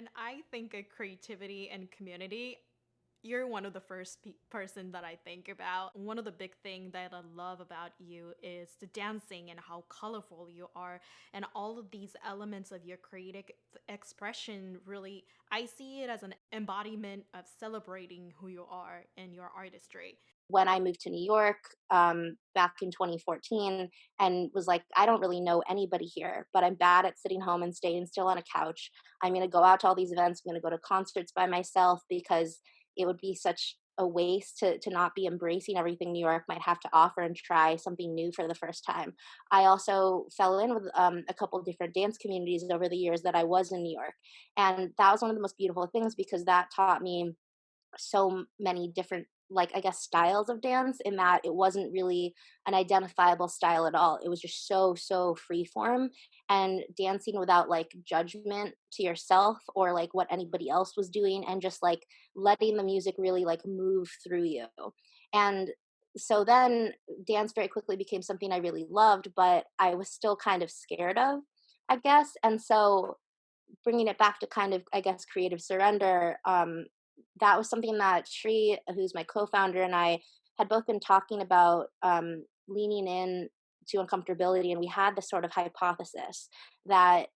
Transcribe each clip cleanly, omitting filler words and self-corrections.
When I think of creativity and community, you're one of the first person that I think about. One of the big things that I love about you is the dancing and how colorful you are, and all of these elements of your creative expression. Really, I see it as an embodiment of celebrating who you are and your artistry. When I moved to New York back in 2014 and was like, I don't really know anybody here, but I'm bad at sitting home and staying still on a couch. I'm going to go out to all these events. I'm going to go to concerts by myself because it would be such a waste to not be embracing everything New York might have to offer and try something new for the first time. I also fell in with a couple of different dance communities over the years that I was in New York. And that was one of the most beautiful things because that taught me so many different, like, I guess, styles of dance, in that it wasn't really an identifiable style at all. It was just so free form and dancing without like judgment to yourself or like what anybody else was doing, and just like letting the music really like move through you. And so then dance very quickly became something I really loved, but I was still kind of scared of, I guess. And so bringing it back to kind of, I guess, creative surrender, that was something that Shri, who's my co-founder, and I had both been talking about, leaning in to uncomfortability. And we had this sort of hypothesis that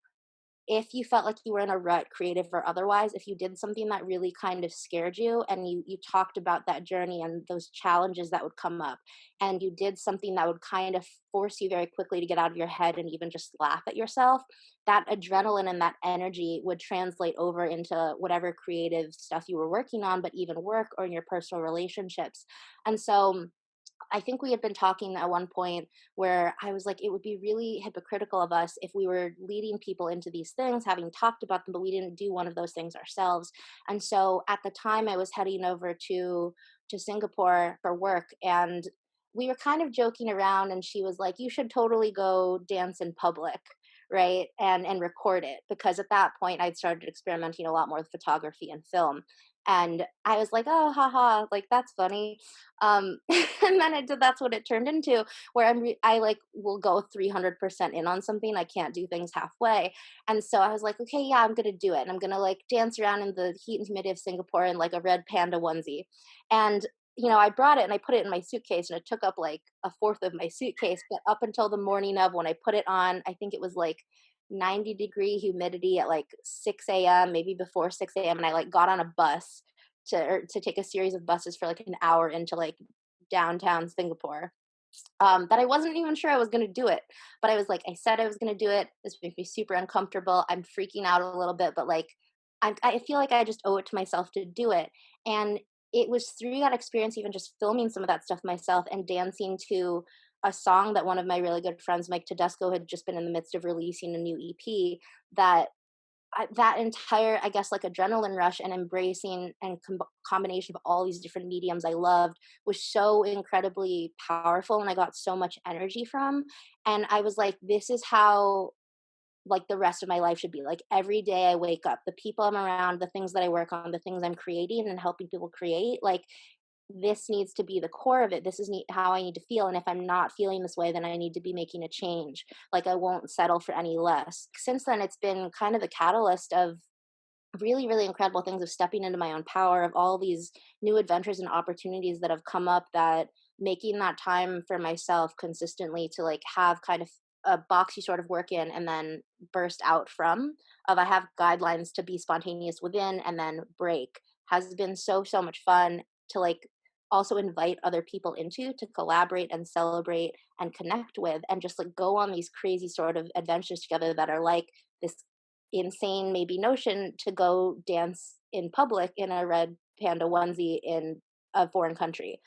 if you felt like you were in a rut, creative or otherwise, if you did something that really kind of scared you, and you talked about that journey and those challenges that would come up, and you did something that would kind of force you very quickly to get out of your head and even just laugh at yourself, that adrenaline and that energy would translate over into whatever creative stuff you were working on, but even work or in your personal relationships. And so I think we had been talking at one point where I was like, it would be really hypocritical of us if we were leading people into these things, having talked about them, but we didn't do one of those things ourselves. And so at the time, I was heading over to Singapore for work, and we were kind of joking around. And she was like, "You should totally go dance in public." Right. And record it, because at that point I'd started experimenting a lot more with photography and film. And I was like, oh, haha, like that's funny. And then that's what it turned into, where I like will go 300% in on something. I can't do things halfway. And so I was like, okay, yeah, I'm going to do it. And I'm going to like dance around in the heat and humidity of Singapore in like a red panda onesie. And, I brought it and I put it in my suitcase, and it took up like a fourth of my suitcase. But up until the morning of when I put it on, I think it was like 90-degree humidity at like 6 a.m., maybe before 6 a.m. And I like got on a bus to take a series of buses for like an hour into like downtown Singapore. That I wasn't even sure I was going to do it, but I was like, I said I was going to do it. This makes me super uncomfortable. I'm freaking out a little bit, but like, I feel like I just owe it to myself to do it. And it was through that experience, even just filming some of that stuff myself and dancing to a song that one of my really good friends, Mike Tedesco, had just been in the midst of releasing a new EP, that that entire, I guess, like adrenaline rush and embracing and combination of all these different mediums I loved was so incredibly powerful, and I got so much energy from. And I was like, this is how like the rest of my life should be. Like every day I wake up, the people I'm around, the things that I work on, the things I'm creating and helping people create, like this needs to be the core of it. This is how I need to feel. And if I'm not feeling this way, then I need to be making a change. Like I won't settle for any less. Since then, it's been kind of the catalyst of really incredible things, of stepping into my own power, of all these new adventures and opportunities that have come up, that making that time for myself consistently to like have kind of a box you sort of work in and then burst out from, of I have guidelines to be spontaneous within and then break, has been so much fun to like also invite other people into, to collaborate and celebrate and connect with, and just like go on these crazy sort of adventures together that are like this insane maybe notion to go dance in public in a red panda onesie in a foreign country,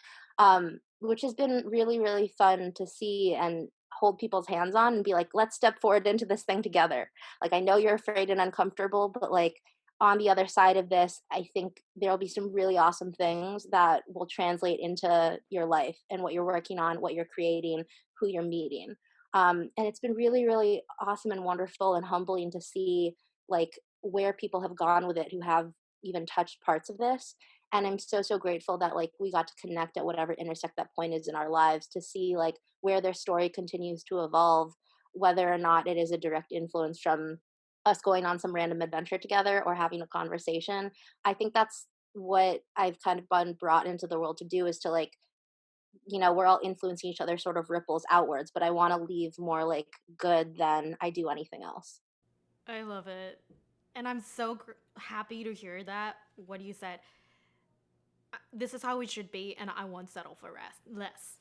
which has been really fun to see and hold people's hands on and be like, let's step forward into this thing together. Like I know you're afraid and uncomfortable, but like on the other side of this, I think there'll be some really awesome things that will translate into your life and what you're working on, what you're creating, who you're meeting. And it's been really awesome and wonderful and humbling to see like where people have gone with it who have even touched parts of this. And I'm so grateful that like we got to connect at whatever intersect that point is in our lives, to see like where their story continues to evolve, whether or not it is a direct influence from us going on some random adventure together or having a conversation. I think that's what I've kind of been brought into the world to do, is to like, we're all influencing each other, sort of ripples outwards, but I want to leave more like good than I do anything else. I love it. And I'm so happy to hear that, what you said. This is how it should be, and I won't settle for less.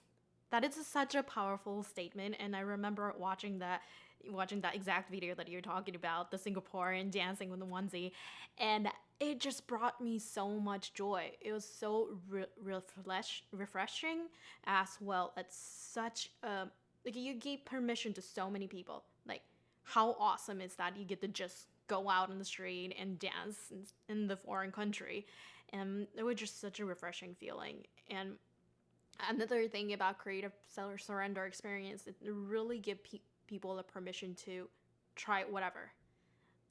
That is such a powerful statement, and I remember watching that exact video that you're talking about, the Singaporean dancing with the onesie, and it just brought me so much joy. It was so refreshing, as well. It's such a, like, you gave permission to so many people. Like, how awesome is that? You get to just go out on the street and dance in the foreign country, and it was just such a refreshing feeling. And another thing about creative surrender experience, it really give people the permission to try whatever.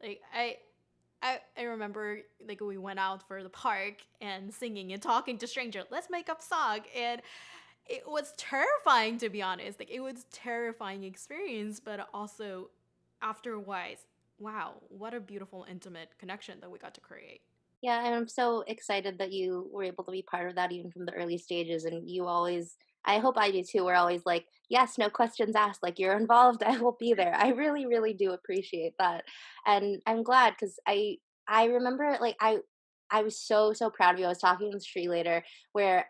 Like I remember, like, we went out for the park and singing and talking to strangers. Let's make up song, and it was terrifying, to be honest. Like, it was terrifying experience, but also afterwards, wow, what a beautiful intimate connection that we got to create. Yeah, and I'm so excited that you were able to be part of that even from the early stages. And you always, I hope I do too, we're always like, yes, no questions asked, like you're involved, I will be there. I really, really do appreciate that. And I'm glad because I remember like I was so, so proud of you. I was talking to Sri later where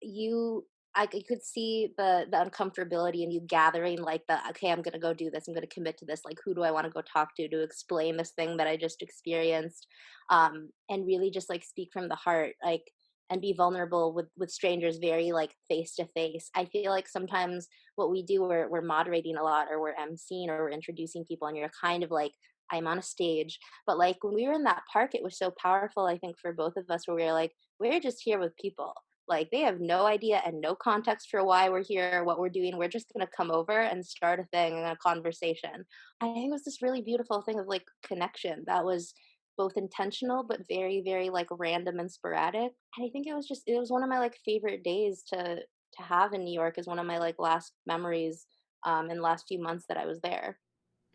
you I could see the uncomfortability and you gathering like the, okay, I'm gonna go do this, I'm gonna commit to this, like who do I want to go talk to explain this thing that I just experienced, and really just like speak from the heart, like, and be vulnerable with strangers, very like face to face. I feel like sometimes what we do, we're moderating a lot, or we're emceeing, or we're introducing people, and you're kind of like, I'm on a stage. But like when we were in that park, it was so powerful, I think, for both of us, where we were like, we're just here with people, like they have no idea and no context for why we're here, what we're doing. We're just gonna come over and start a thing and a conversation. I think it was this really beautiful thing of like connection that was both intentional but very, very like random and sporadic. And I think it was one of my like favorite days to have in New York, is one of my like last memories in the last few months that I was there.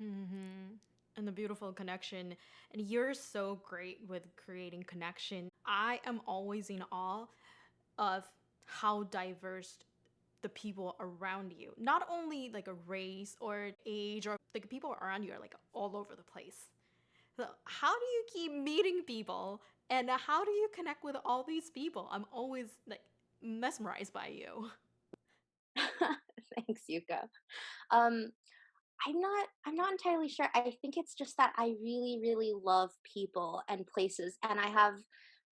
Mm-hmm. And the beautiful connection. And you're so great with creating connection. I am always in awe of how diverse the people around you. Not only like a race or age, or like people around you are like all over the place. So how do you keep meeting people, and how do you connect with all these people? I'm always like mesmerized by you. Thanks, Yuka. Um, I'm not entirely sure. I think it's just that I really, really love people and places, and I have,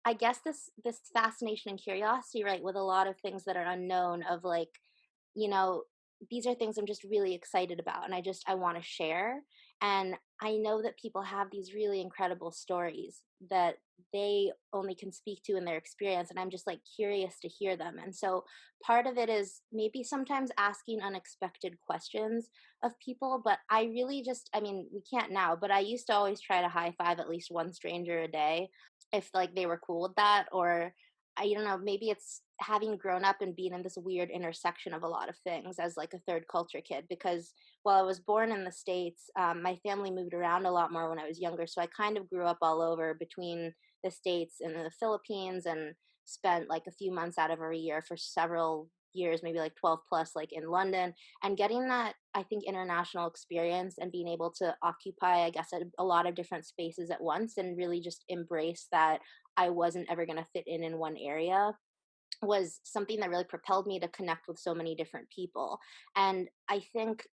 I guess, this fascination and curiosity, right, with a lot of things that are unknown, of like, you know, these are things I'm just really excited about, and I want to share. And I know that people have these really incredible stories that they only can speak to in their experience, and I'm just like curious to hear them. And so part of it is maybe sometimes asking unexpected questions of people, but I really just, I mean, we can't now, but I used to always try to high five at least one stranger a day, if like they were cool with that. Or I don't know, maybe it's having grown up and being in this weird intersection of a lot of things as like a third culture kid, because while I was born in the States, my family moved around a lot more when I was younger. So I kind of grew up all over between the States and the Philippines, and spent like a few months out of every year for several years, maybe like 12 plus, like in London. And getting that, I think, international experience and being able to occupy, I guess, a lot of different spaces at once, and really just embrace that I wasn't ever going to fit in one area, was something that really propelled me to connect with so many different people. And I think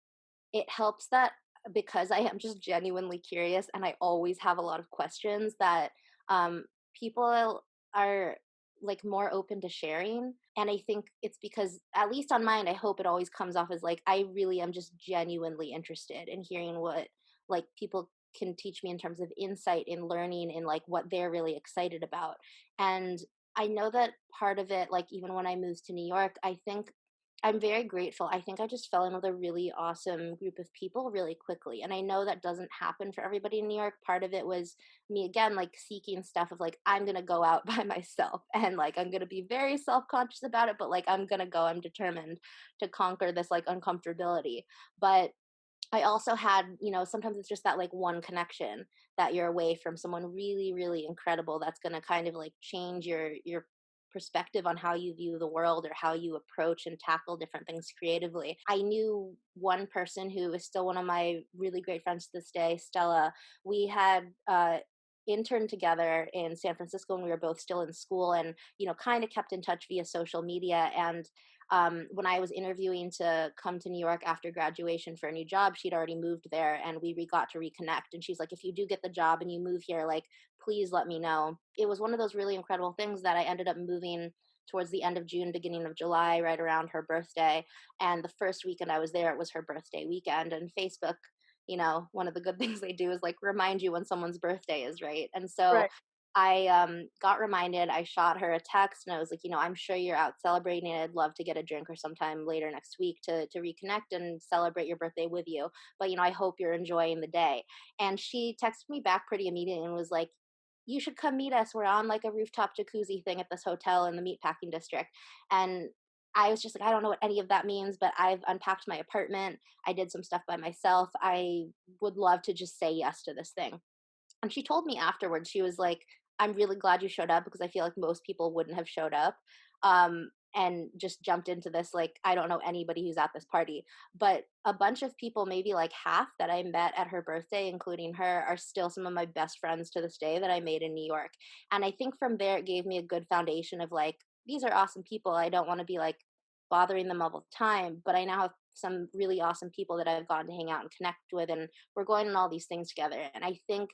it helps that because I am just genuinely curious and I always have a lot of questions, that um, people are like more open to sharing. And I think it's because, at least on mine, I hope it always comes off as like I really am just genuinely interested in hearing what like people can teach me in terms of insight in learning, in like what they're really excited about. And I know that part of it, like even when I moved to New York, I think I'm very grateful. I think I just fell in with a really awesome group of people really quickly. And I know that doesn't happen for everybody in New York. Part of it was me, again, like seeking stuff of like, I'm going to go out by myself, and like, I'm going to be very self conscious about it, but like, I'm going to go, I'm determined to conquer this like uncomfortability. But I also had, sometimes it's just that like one connection that you're away from someone really, really incredible that's going to kind of like change your perspective on how you view the world or how you approach and tackle different things creatively. I knew one person who is still one of my really great friends to this day, Stella. We had interned together in San Francisco when we were both still in school, and kind of kept in touch via social media. And when I was interviewing to come to New York after graduation for a new job, she'd already moved there, and we got to reconnect. And she's like, if you do get the job and you move here, like, please let me know. It was one of those really incredible things that I ended up moving towards the end of June, beginning of July, right around her birthday. And the first weekend I was there, it was her birthday weekend. And Facebook, one of the good things they do is like remind you when someone's birthday is, right? And so Right. I got reminded. I shot her a text and I was like, I'm sure you're out celebrating. I'd love to get a drink or sometime later next week to reconnect and celebrate your birthday with you. But I hope you're enjoying the day. And she texted me back pretty immediately and was like, you should come meet us. We're on like a rooftop jacuzzi thing at this hotel in the meatpacking district. And I was just like, I don't know what any of that means, but I've unpacked my apartment. I did some stuff by myself. I would love to just say yes to this thing. And she told me afterwards, she was like, I'm really glad you showed up because I feel like most people wouldn't have showed up. And just jumped into this, like, I don't know anybody who's at this party. But a bunch of people, maybe like half that I met at her birthday, including her, are still some of my best friends to this day that I made in New York. And I think from there, it gave me a good foundation of like, these are awesome people. I don't want to be like bothering them all the time, but I now have some really awesome people that I've gotten to hang out and connect with. And we're going on all these things together. And I think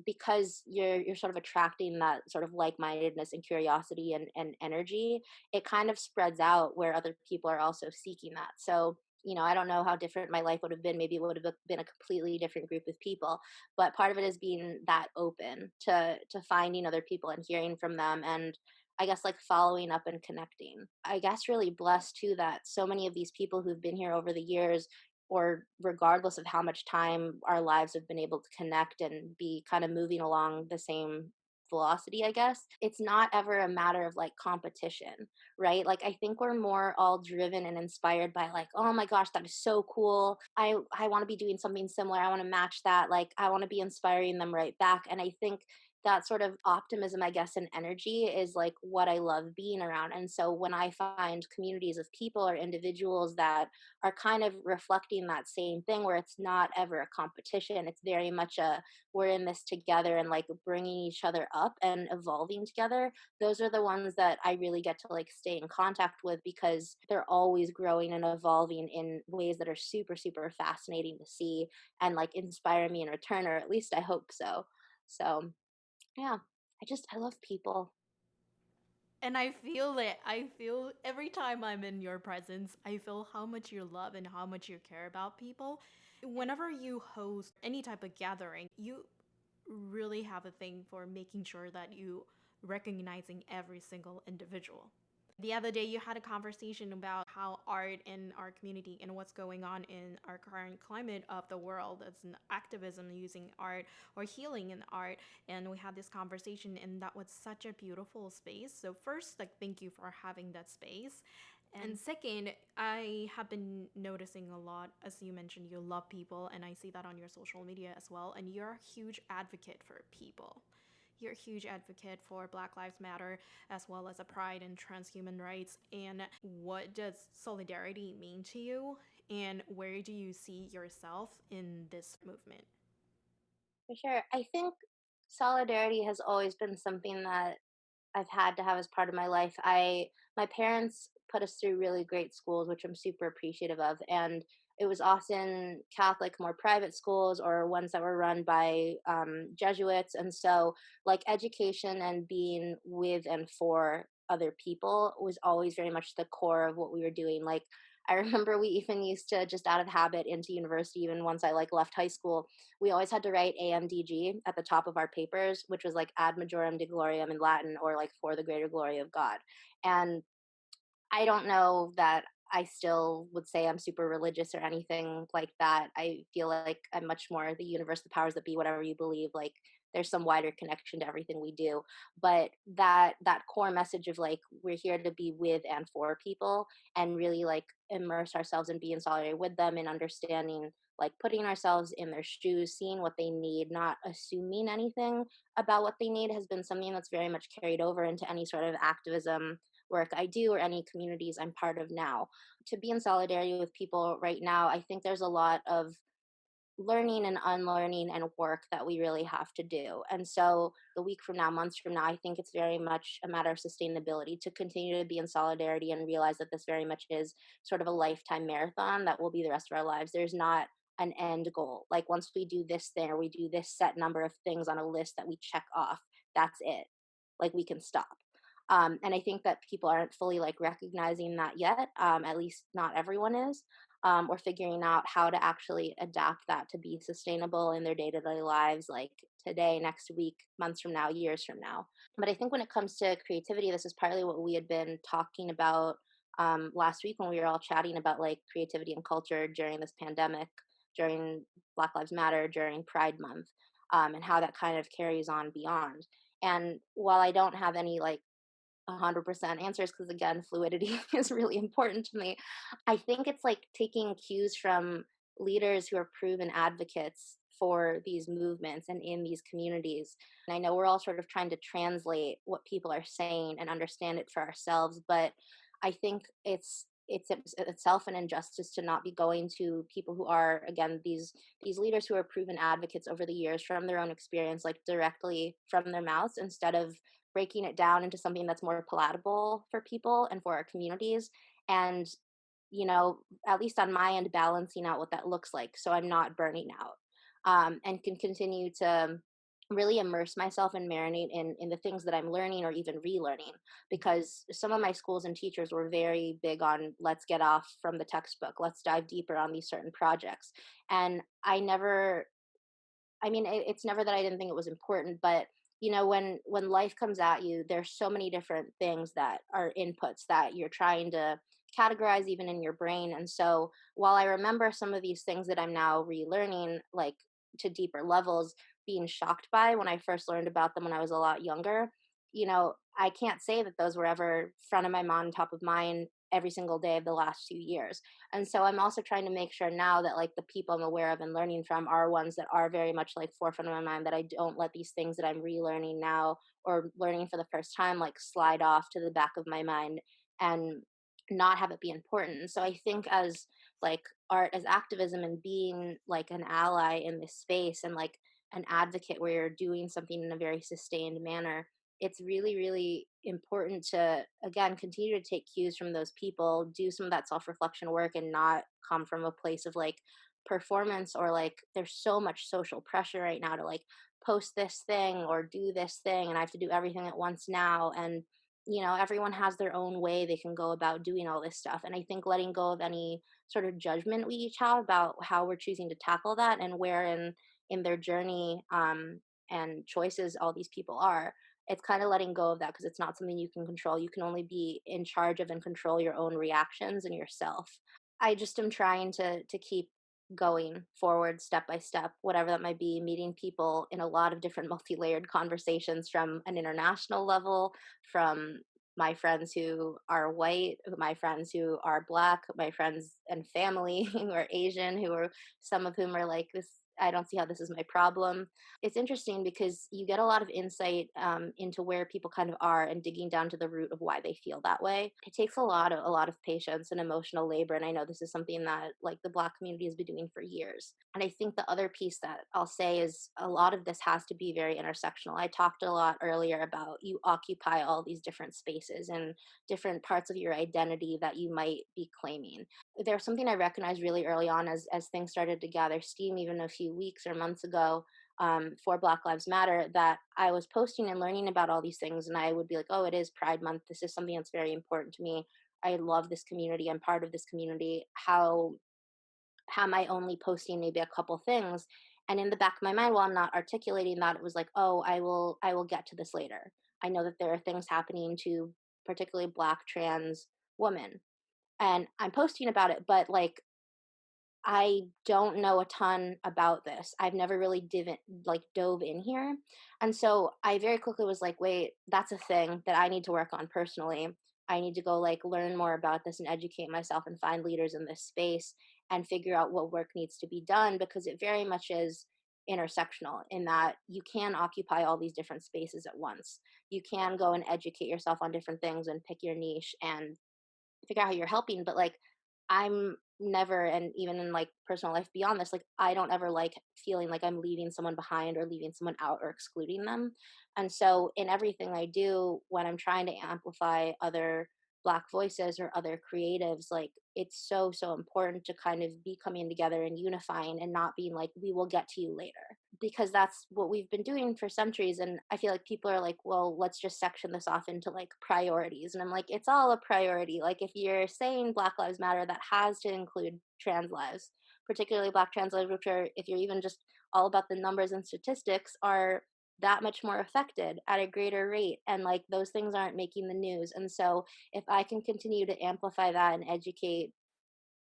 because you're sort of attracting that sort of like-mindedness and curiosity and energy, it kind of spreads out where other people are also seeking that. So I don't know how different my life would have been. Maybe it would have been a completely different group of people, but part of it is being that open to finding other people and hearing from them, and I guess like following up and connecting. I guess really blessed too that so many of these people who've been here over the years, or regardless of how much time our lives have been able to connect and be kind of moving along the same velocity, I guess, it's not ever a matter of like competition, right? Like I think we're more all driven and inspired by like, oh my gosh, that is so cool. I want to be doing something similar. I want to match that. Like I want to be inspiring them right back. And I think that sort of optimism, I guess, and energy is like what I love being around. And so when I find communities of people or individuals that are kind of reflecting that same thing, where it's not ever a competition, it's very much a we're in this together and like bringing each other up and evolving together, those are the ones that I really get to like stay in contact with because they're always growing and evolving in ways that are super, super fascinating to see and like inspire me in return, or at least I hope so. So, yeah, I love people. And I feel it. I feel every time I'm in your presence, I feel how much you love and how much you care about people. Whenever you host any type of gathering, you really have a thing for making sure that you recognizing every single individual. The other day, you had a conversation about how art in our community and what's going on in our current climate of the world as an activism using art or healing in art. And we had this conversation, and that was such a beautiful space. So, first, like, thank you for having that space. And second, I have been noticing a lot, as you mentioned, you love people, and I see that on your social media as well. And you're a huge advocate for people. You're a huge advocate for Black Lives Matter as well as a pride in transhuman rights. And what does solidarity mean to you? And where do you see yourself in this movement? For sure. I think solidarity has always been something that I've had to have as part of my life. My parents put us through really great schools, which I'm super appreciative of, and it was often Catholic, more private schools, or ones that were run by Jesuits. And so, like education and being with and for other people was always very much the core of what we were doing. Like I remember we even used to, just out of habit into university, even once I like left high school, we always had to write AMDG at the top of our papers, which was like ad majorem de gloriam in Latin, or like for the greater glory of God. And I don't know that I still would say I'm super religious or anything like that. I feel like I'm much more the universe, the powers that be, whatever you believe. Like there's some wider connection to everything we do. But that core message of like we're here to be with and for people and really like immerse ourselves and be in solidarity with them and understanding like putting ourselves in their shoes, seeing what they need, not assuming anything about what they need has been something that's very much carried over into any sort of activism work I do or any communities I'm part of now. To be in solidarity with people right now, I think there's a lot of learning and unlearning and work that we really have to do. And so the week from now, months from now, I think it's very much a matter of sustainability to continue to be in solidarity and realize that this very much is sort of a lifetime marathon that will be the rest of our lives. There's not an end goal. Like once we do this thing or we do this set number of things on a list that we check off, that's it. Like we can stop. And I think that people aren't fully like recognizing that yet. At least not everyone is, or figuring out how to actually adapt that to be sustainable in their day-to-day lives, like today, next week, months from now, years from now. But I think when it comes to creativity, this is partly what we had been talking about last week when we were all chatting about like creativity and culture during this pandemic, during Black Lives Matter, during Pride Month, and how that kind of carries on beyond. And while I don't have any like 100% answers, because again, fluidity is really important to me. I think it's like taking cues from leaders who are proven advocates for these movements and in these communities. And I know we're all sort of trying to translate what people are saying and understand it for ourselves, but I think it's itself an injustice to not be going to people who are again these leaders who are proven advocates over the years from their own experience, like directly from their mouths, instead of breaking it down into something that's more palatable for people and for our communities. And at least on my end, balancing out what that looks like so I'm not burning out, and can continue to really immerse myself and marinate in the things that I'm learning or even relearning. Because some of my schools and teachers were very big on let's get off from the textbook, let's dive deeper on these certain projects. And it's never that I didn't think it was important, but when life comes at you, there's so many different things that are inputs that you're trying to categorize even in your brain. And so while I remember some of these things that I'm now relearning, like to deeper levels, being shocked by when I first learned about them when I was a lot younger, I can't say that those were ever front of my mind, top of mind every single day of the last few years. And so I'm also trying to make sure now that like the people I'm aware of and learning from are ones that are very much like forefront of my mind, that I don't let these things that I'm relearning now or learning for the first time like slide off to the back of my mind and not have it be important. So I think as like art as activism and being like an ally in this space and like an advocate where you're doing something in a very sustained manner, it's really, really important to, again, continue to take cues from those people, do some of that self reflection work, and not come from a place of like performance or like there's so much social pressure right now to like post this thing or do this thing. And I have to do everything at once now. And, everyone has their own way they can go about doing all this stuff. And I think letting go of any sort of judgment we each have about how we're choosing to tackle that and where in their journey and choices all these people are, it's kind of letting go of that because it's not something you can control. You can only be in charge of and control your own reactions and yourself. I just am trying to keep going forward step by step, whatever that might be, meeting people in a lot of different multi-layered conversations from an international level, from my friends who are white, my friends who are black, my friends and family who are Asian, who are some of whom are like this. I don't see how this is my problem. It's interesting because you get a lot of insight into where people kind of are and digging down to the root of why they feel that way. It takes a lot of patience and emotional labor, and I know this is something that like the Black community has been doing for years. And I think the other piece that I'll say is a lot of this has to be very intersectional. I talked a lot earlier about you occupy all these different spaces and different parts of your identity that you might be claiming. There's something I recognized really early on as things started to gather steam, even a few weeks or months ago, for Black Lives Matter, that I was posting and learning about all these things, and I would be like, "Oh, it is Pride Month. This is something that's very important to me. I love this community. I'm part of this community. How am I only posting maybe a couple things?" And in the back of my mind, while I'm not articulating that, it was like, "Oh, I will get to this later. I know that there are things happening to particularly Black trans women." And I'm posting about it, but like I don't know a ton about this. I've never really dove in here. And so I very quickly was like, wait, that's a thing that I need to work on personally. I need to go like learn more about this and educate myself and find leaders in this space and figure out what work needs to be done, because it very much is intersectional in that you can occupy all these different spaces at once. You can go and educate yourself on different things and pick your niche and figure out how you're helping. But like, I'm never, and even in like personal life beyond this, like I don't ever like feeling like I'm leaving someone behind or leaving someone out or excluding them. And so in everything I do, when I'm trying to amplify other Black voices or other creatives, like it's so important to kind of be coming together and unifying and not being like, we will get to you later, because that's what we've been doing for centuries. And I feel like people are like, well, let's just section this off into like priorities. And I'm like, it's all a priority. Like, if you're saying Black Lives Matter, that has to include trans lives, particularly Black trans lives, which are, if you're even just all about the numbers and statistics, are that much more affected at a greater rate. And like, those things aren't making the news. And so, if I can continue to amplify that and educate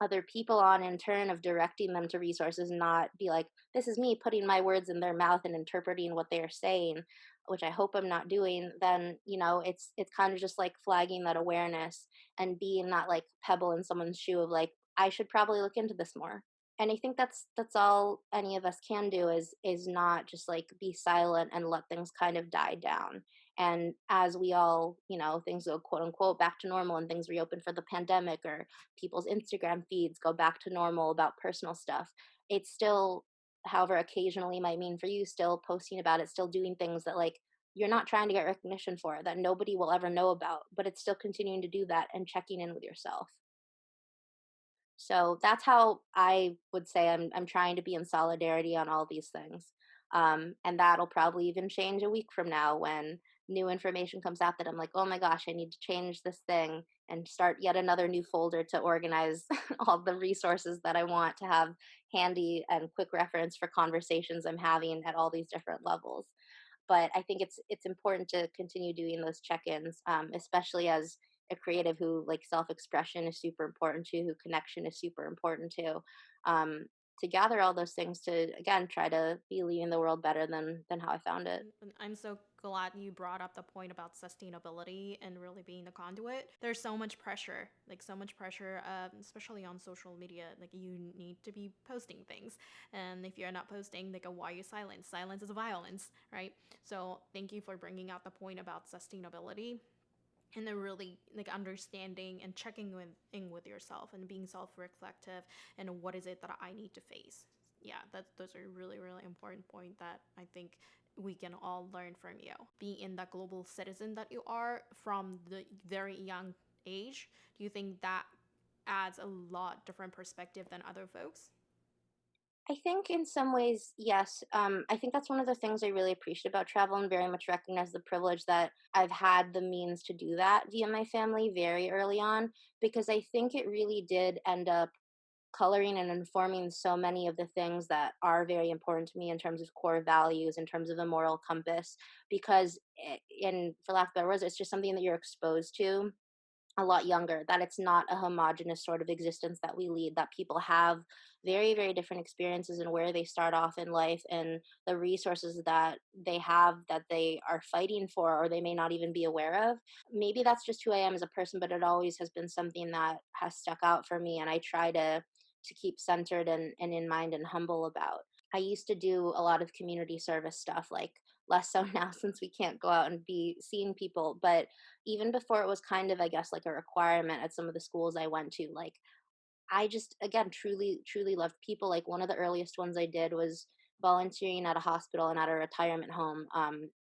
other people on, in turn of directing them to resources, not be like, this is me putting my words in their mouth and interpreting what they are saying, which I hope I'm not doing, then it's kind of just like flagging that awareness and being that like pebble in someone's shoe of like, I should probably look into this more. And I think that's all any of us can do, is not just like be silent and let things kind of die down. And as we all, things go quote unquote back to normal and things reopen for the pandemic, or people's Instagram feeds go back to normal about personal stuff, it's still, however occasionally might mean for you, still posting about it, still doing things that like you're not trying to get recognition for, that nobody will ever know about, but it's still continuing to do that and checking in with yourself. So that's how I would say I'm trying to be in solidarity on all these things. And that'll probably even change a week from now when new information comes out that I'm like, oh my gosh, I need to change this thing and start yet another new folder to organize all the resources that I want to have handy and quick reference for conversations I'm having at all these different levels. But I think it's important to continue doing those check-ins, especially as a creative who, like, self-expression is super important to, who connection is super important to. Um, to gather all those things to again try to be leaving the world better than how I found it. And I'm so glad you brought up the point about sustainability and really being the conduit. There's so much pressure, like so much pressure, especially on social media. Like, you need to be posting things, and if you're not posting, like, why are you silent? Silence is violence, right? So thank you for bringing out the point about sustainability and then really like understanding and checking in with yourself and being self-reflective and what is it that I need to face. Yeah, those are really important point that I think we can all learn from you. Being that global citizen that you are from the very young age, do you think that adds a lot different perspective than other folks? I think in some ways, yes. I think that's one of the things I really appreciate about travel, and very much recognize the privilege that I've had the means to do that via my family very early on, because I think it really did end up coloring and informing so many of the things that are very important to me in terms of core values, in terms of a moral compass. Because, in for lack of better words, it's just something that you're exposed to a lot younger, that it's not a homogenous sort of existence that we lead, that people have very different experiences and where they start off in life and the resources that they have that they are fighting for or they may not even be aware of. Maybe that's just who I am as a person, but it always has been something that has stuck out for me, and I try to keep centered and in mind and humble about. I used to do a lot of community service stuff, like less so now since we can't go out and be seeing people. But even before, it was kind of, I guess, like a requirement at some of the schools I went to. Like, I just, again, truly loved people. Like, one of the earliest ones I did was volunteering at a hospital and at a retirement home,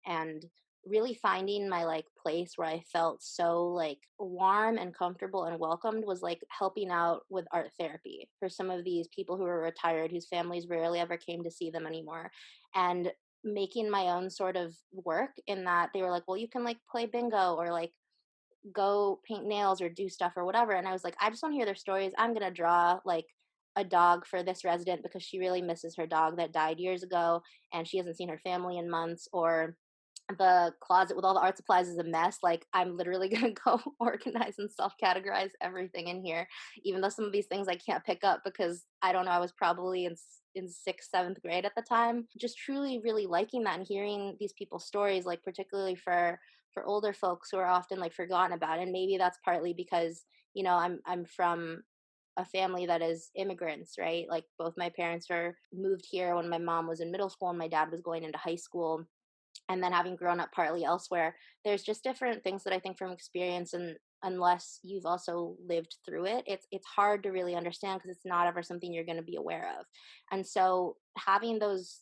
and really finding my like place where I felt so like warm and comfortable and welcomed was like helping out with art therapy for some of these people who were retired, whose families rarely ever came to see them anymore, and making my own sort of work in that they were like, well, you can like play bingo or like go paint nails or do stuff or whatever. And I was like, I just want to hear their stories. I'm going to draw like a dog for this resident because she really misses her dog that died years ago and she hasn't seen her family in months. Or the closet with all the art supplies is a mess. Like, I'm literally going to go organize and self categorize everything in here, even though some of these things I can't pick up because I don't know, I was probably in sixth, seventh grade at the time. Just truly, really liking that and hearing these people's stories, like particularly for older folks who are often like forgotten about. And maybe that's partly because I'm from a family that is immigrants, right? Like both my parents were moved here when my mom was in middle school and my dad was going into high school, and then having grown up partly elsewhere, there's just different things that I think from experience, and unless you've also lived through it, it's hard to really understand because it's not ever something you're going to be aware of. And so having those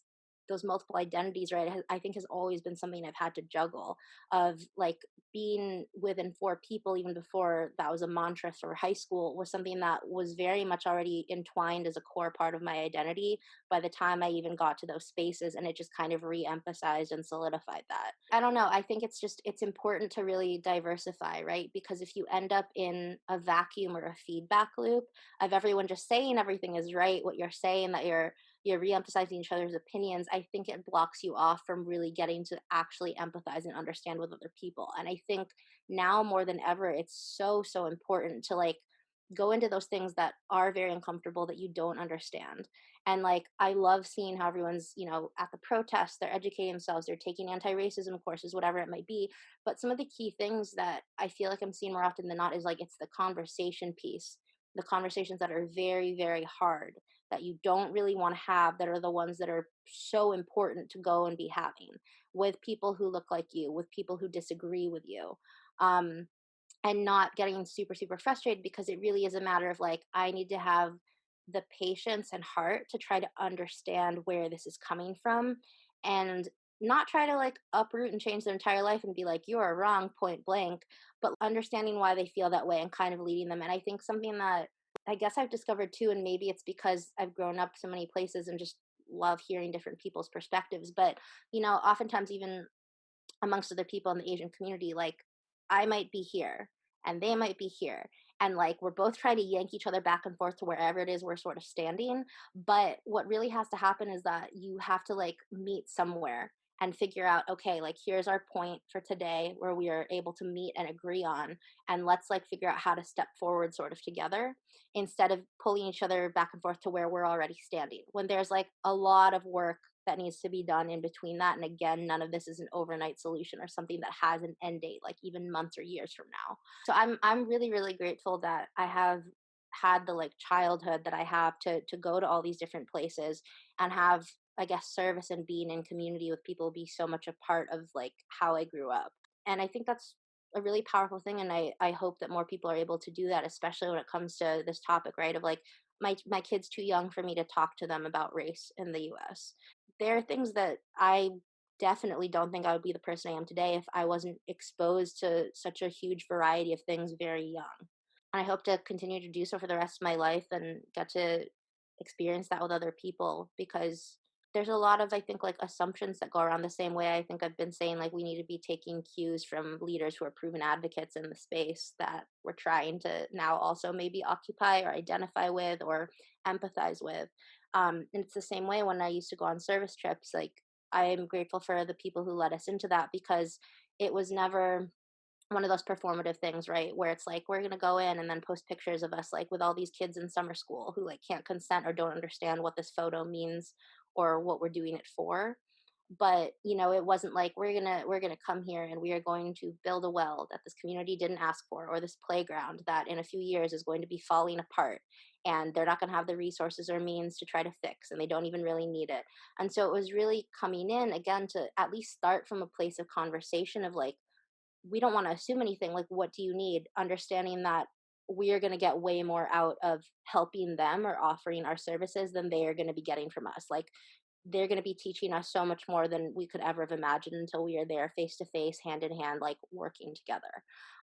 multiple identities, right, I think has always been something I've had to juggle, of like being within four people even before that was a mantra for high school was something that was very much already entwined as a core part of my identity by the time I even got to those spaces, and it just kind of re-emphasized and solidified that. I don't know, I think it's important to really diversify, right? Because if you end up in a vacuum or a feedback loop of everyone just saying everything is right, what you're saying, that you're re-emphasizing each other's opinions, I think it blocks you off from really getting to actually empathize and understand with other people. And I think now more than ever, it's so important to like go into those things that are very uncomfortable, that you don't understand. And like I love seeing how everyone's, at the protests, they're educating themselves, they're taking anti-racism courses, whatever it might be. But some of the key things that I feel like I'm seeing more often than not is like it's the conversation piece, the conversations that are very hard, that you don't really want to have, that are the ones that are so important to go and be having with people who look like you, with people who disagree with you. Um, and not getting super frustrated, because it really is a matter of like I need to have the patience and heart to try to understand where this is coming from, and not try to like uproot and change their entire life and be like you are wrong point blank, but understanding why they feel that way and kind of leading them. And I think something that I guess I've discovered too, and maybe it's because I've grown up so many places and just love hearing different people's perspectives, but oftentimes even amongst other people in the Asian community, like I might be here and they might be here. And like we're both trying to yank each other back and forth to wherever it is we're sort of standing. But what really has to happen is that you have to like meet somewhere and figure out, okay, like here's our point for today where we are able to meet and agree on. And let's like figure out how to step forward sort of together, instead of pulling each other back and forth to where we're already standing. When there's like a lot of work that needs to be done in between that. And again, none of this is an overnight solution or something that has an end date, like even months or years from now. So I'm really grateful that I have had the like childhood that I have to go to all these different places and have, I guess, service and being in community with people be so much a part of like how I grew up. And I think that's a really powerful thing, and I hope that more people are able to do that, especially when it comes to this topic, right? Of like my kid's too young for me to talk to them about race in the US. There are things that I definitely don't think I would be the person I am today if I wasn't exposed to such a huge variety of things very young. And I hope to continue to do so for the rest of my life and get to experience that with other people, because there's a lot of, I think, like assumptions that go around the same way. I think I've been saying like we need to be taking cues from leaders who are proven advocates in the space that we're trying to now also maybe occupy or identify with or empathize with. And it's the same way when I used to go on service trips. Like I am grateful for the people who led us into that, because it was never one of those performative things, right? Where it's like we're gonna go in and then post pictures of us like with all these kids in summer school who like can't consent or don't understand what this photo means or what we're doing it for. But it wasn't like we're gonna come here and we are going to build a well that this community didn't ask for, or this playground that in a few years is going to be falling apart, and they're not going to have the resources or means to try to fix, and they don't even really need it. And so it was really coming in again to at least start from a place of conversation of like, we don't want to assume anything, like what do you need, understanding that we are going to get way more out of helping them or offering our services than they are going to be getting from us. Like they're going to be teaching us so much more than we could ever have imagined until we are there face to face, hand in hand, like working together.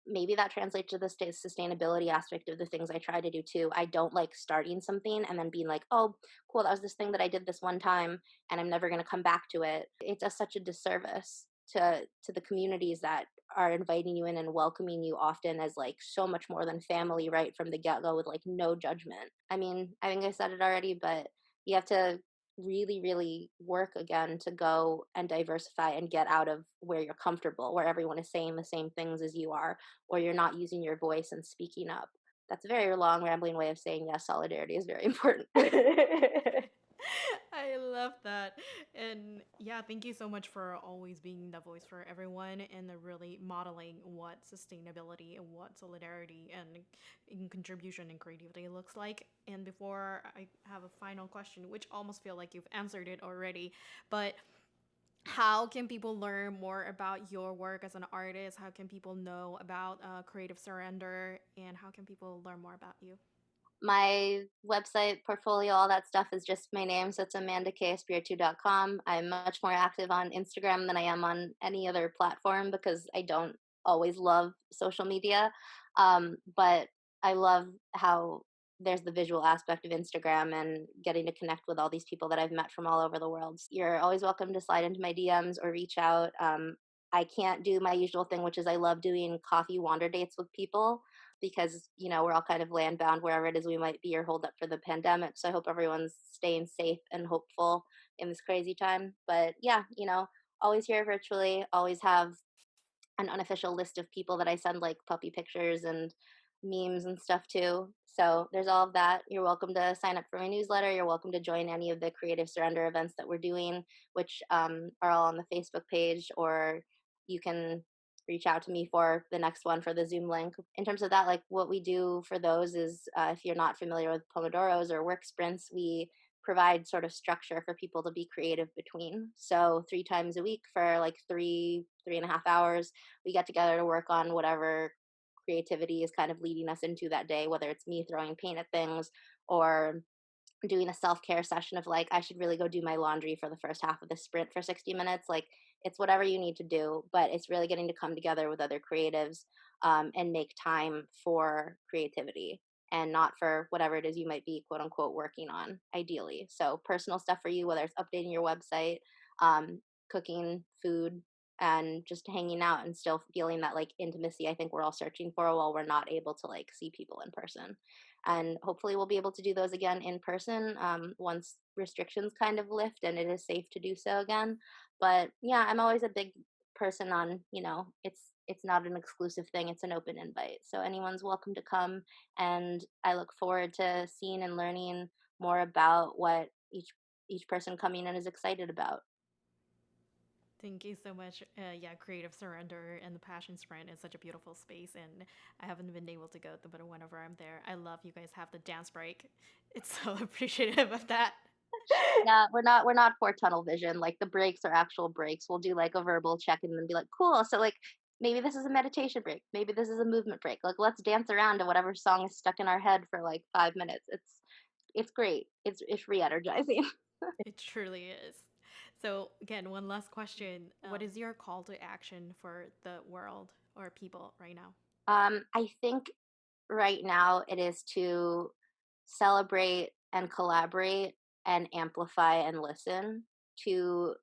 Maybe that translates to the sustainability aspect of the things I try to do too. I don't like starting something and then being like, oh, cool, that was this thing that I did this one time and I'm never going to come back to it. It does such a disservice to the communities that are inviting you in and welcoming you often as like so much more than family right from the get-go, with like no judgment. I mean, I think I said it already, but you have to really work again to go and diversify and get out of where you're comfortable, where everyone is saying the same things as you are, or you're not using your voice and speaking up. That's a very long rambling way of saying yes, solidarity is very important. I love that. And yeah, thank you so much for always being the voice for everyone and really modeling what sustainability and what solidarity and in contribution and creativity looks like. And before I have a final question, which almost feel like you've answered it already, but how can people learn more about your work as an artist? How can people know about creative surrender? And how can people learn more about you? My website, portfolio, all that stuff is just my name. So it's amandakespiritu.com. I'm much more active on Instagram than I am on any other platform because I don't always love social media. But I love how there's the visual aspect of Instagram and getting to connect with all these people that I've met from all over the world. You're always welcome to slide into my DMs or reach out. I can't do my usual thing, which is I love doing coffee wander dates with people because we're all kind of land bound wherever it is we might be or hold up for the pandemic. So I hope everyone's staying safe and hopeful in this crazy time. But yeah, always here virtually, always have an unofficial list of people that I send like puppy pictures and memes and stuff to. So there's all of that. You're welcome to sign up for my newsletter. You're welcome to join any of the Creative Surrender events that we're doing, which are all on the Facebook page, or you can reach out to me for the next one for the Zoom link. In terms of that, like what we do for those is if you're not familiar with Pomodoros or work sprints, we provide sort of structure for people to be creative between. So 3 times a week for like 3.5 hours, we get together to work on whatever creativity is kind of leading us into that day, whether it's me throwing paint at things or doing a self-care session of like I should really go do my laundry for the first half of the sprint for 60 minutes. Like it's whatever you need to do, but it's really getting to come together with other creatives and make time for creativity and not for whatever it is you might be quote unquote working on ideally. So personal stuff for you, whether it's updating your website, cooking food, and just hanging out and still feeling that like intimacy I think we're all searching for while we're not able to like see people in person. And hopefully we'll be able to do those again in person once restrictions kind of lift and it is safe to do so again. But yeah, I'm always a big person on it's not an exclusive thing, it's an open invite, so anyone's welcome to come. And I look forward to seeing and learning more about what each person coming in is excited about. Thank you so much. Yeah, Creative Surrender and the Passion Sprint is such a beautiful space, and I haven't been able to go, but whenever I'm there, I love you guys have the dance break. It's so appreciative of that. Yeah, we're not for tunnel vision. Like the breaks are actual breaks. We'll do like a verbal check and then be like, cool. So like maybe this is a meditation break. Maybe this is a movement break. Like let's dance around to whatever song is stuck in our head for like 5 minutes. It's great. It's re-energizing. It truly is. So, again, one last question. What is your call to action for the world or people right now? I think right now it is to celebrate and collaborate and amplify and listen to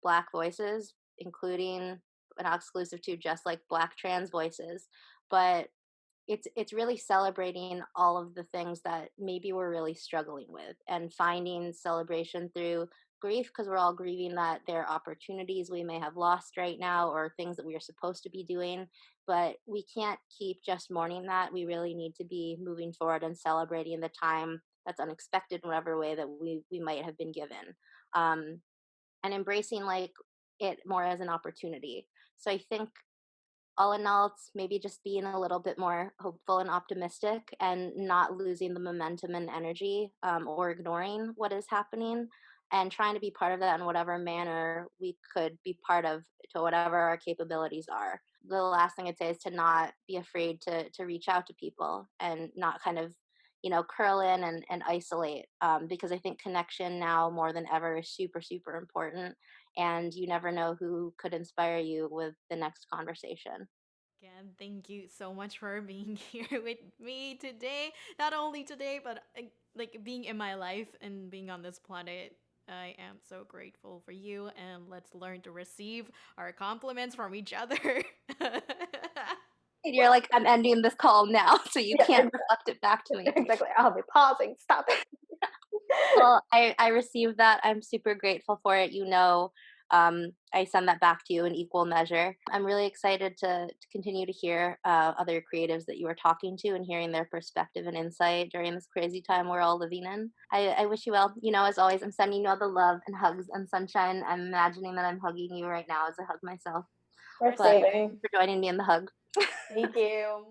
Black voices, including but not exclusive to just like Black trans voices, but it's really celebrating all of the things that maybe we're really struggling with and finding celebration through grief because we're all grieving that there are opportunities we may have lost right now or things that we are supposed to be doing, but we can't keep just mourning that. We really need to be moving forward and celebrating the time that's unexpected in whatever way that we might have been given, um, and embracing like it more as an opportunity. So I think all in all, it's maybe just being a little bit more hopeful and optimistic and not losing the momentum and energy, or ignoring what is happening and trying to be part of that in whatever manner we could be part of to whatever our capabilities are. The last thing I'd say is to not be afraid to reach out to people and not kind of curl in and isolate, because I think connection now more than ever is super super important, and you never know who could inspire you with the next conversation. Again, thank you so much for being here with me today. Not only today, but like being in my life and being on this planet. I am so grateful for you, and let's learn to receive our compliments from each other. And you're like, I'm ending this call now, so you Yeah, can't reflect it back to me. exactly. I'll be pausing. Stop it. Well, I received that. I'm super grateful for it. I send that back to you in equal measure. I'm really excited to continue to hear other creatives that you are talking to and hearing their perspective and insight during this crazy time we're all living in. I wish you well. As always, I'm sending you all the love and hugs and sunshine. I'm imagining that I'm hugging you right now as I hug myself. We're But Same. thank you for joining me in the hug. Thank you.